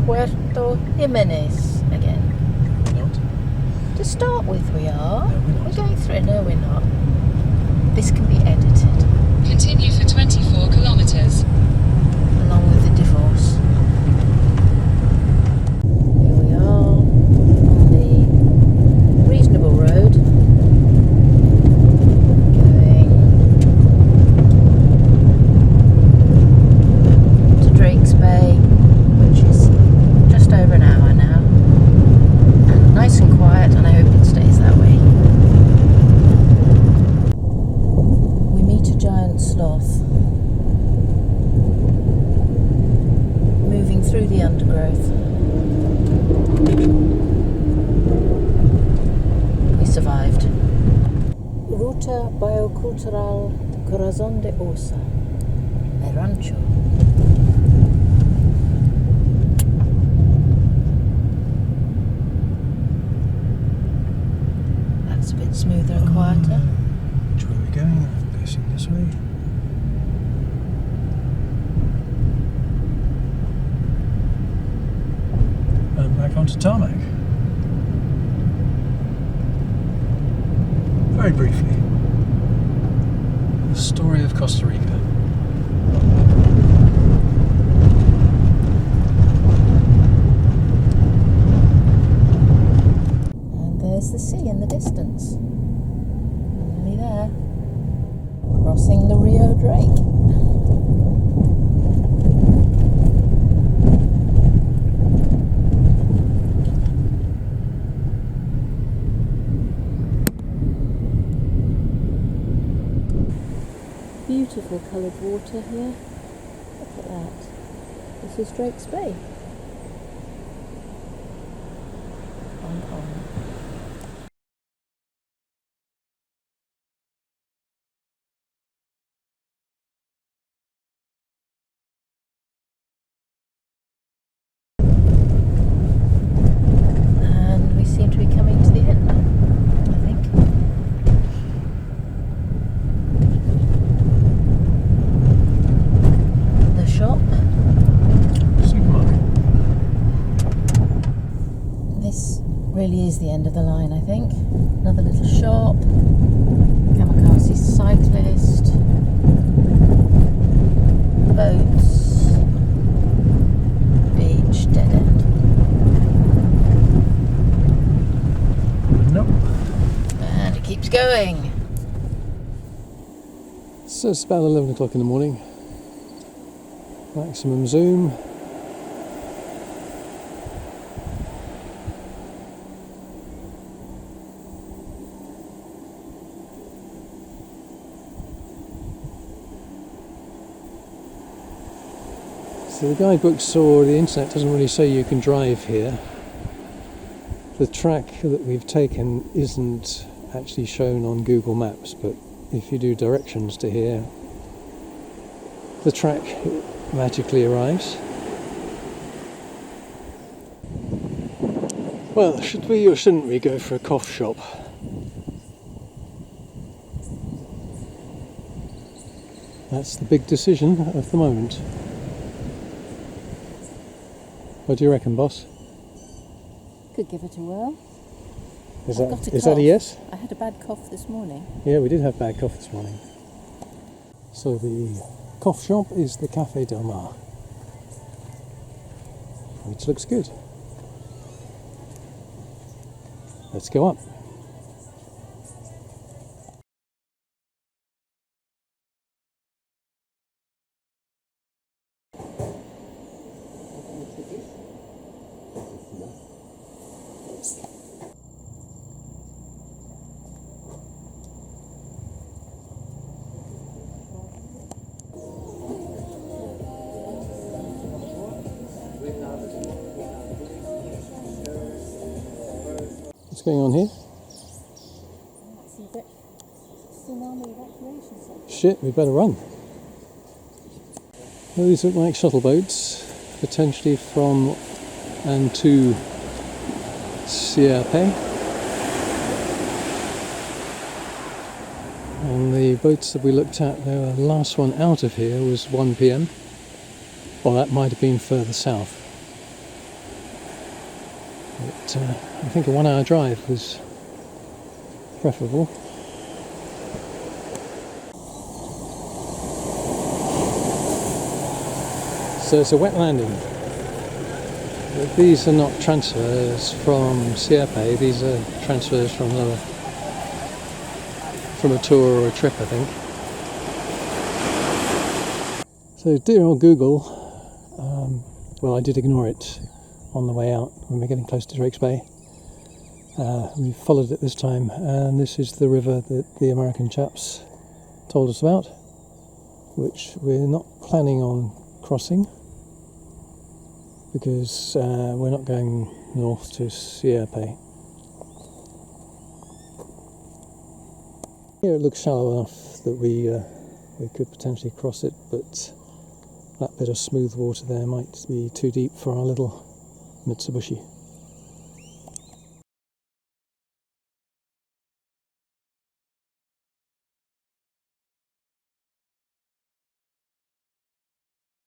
Puerto Jimenez again. We're not. To start with, we are. No, we're not. We're going through. No, we're not. This can be edited. Continue for 24 kilometres. Along with the divorce. Here we are on the reasonable road. Going to Drake's Bay, which is just over an hour now. And nice and quiet, and I hope it stays that way. We meet a giant sloth moving through the undergrowth. We survived. Ruta Biocultural Corazon de Osa, El Rancho. That's a bit smoother and quieter. Which way are we going? I'm guessing this way. And back onto tarmac. Very briefly, the story of Costa Rica. And there's the sea in the distance. Nearly there. Crossing the Rio Drake. Beautiful coloured water here. Look at that. This is Drake's Bay. Hong Kong. And we seem to be coming to the end, I think. The shop. Supermarket. This really is the end of the line, I think. Another little shop. Kamikaze cyclist. Boats. Beach, dead end. Nope. And it keeps going. So it's about 11 o'clock in the morning. Maximum zoom. So the guidebooks or the internet doesn't really say you can drive here. The track that we've taken isn't actually shown on Google Maps, but if you do directions to here, the track magically arrives. Well, should we or shouldn't we go for a coffee shop? That's the big decision of the moment. What do you reckon, boss? Could give it a whirl. Is I've got a that a cough. yes? I had a bad cough this morning. Yeah, we did have bad cough this morning. So the coffee shop is the Café Del Mar, which looks good. Let's go up. What's going on here? Tsunami evacuation section. Shit, we better run. Well, these look like shuttle boats, potentially from and to Sierpe. And the boats that we looked at, the last one out of here was 1 p.m. Well, that might have been further south. But I think a 1 hour drive was preferable. So it's a wet landing. But these are not transfers from Sierpe, these are transfers from a tour or a trip, I think. So dear old Google, well, I did ignore it on the way out when we're getting close to Drake's Bay. We followed it this time, and this is the river that the American chaps told us about, which we're not planning on crossing because we're not going north to Sierpe. Here it looks shallow enough that we could potentially cross it, but that bit of smooth water there might be too deep for our little Mitsubishi.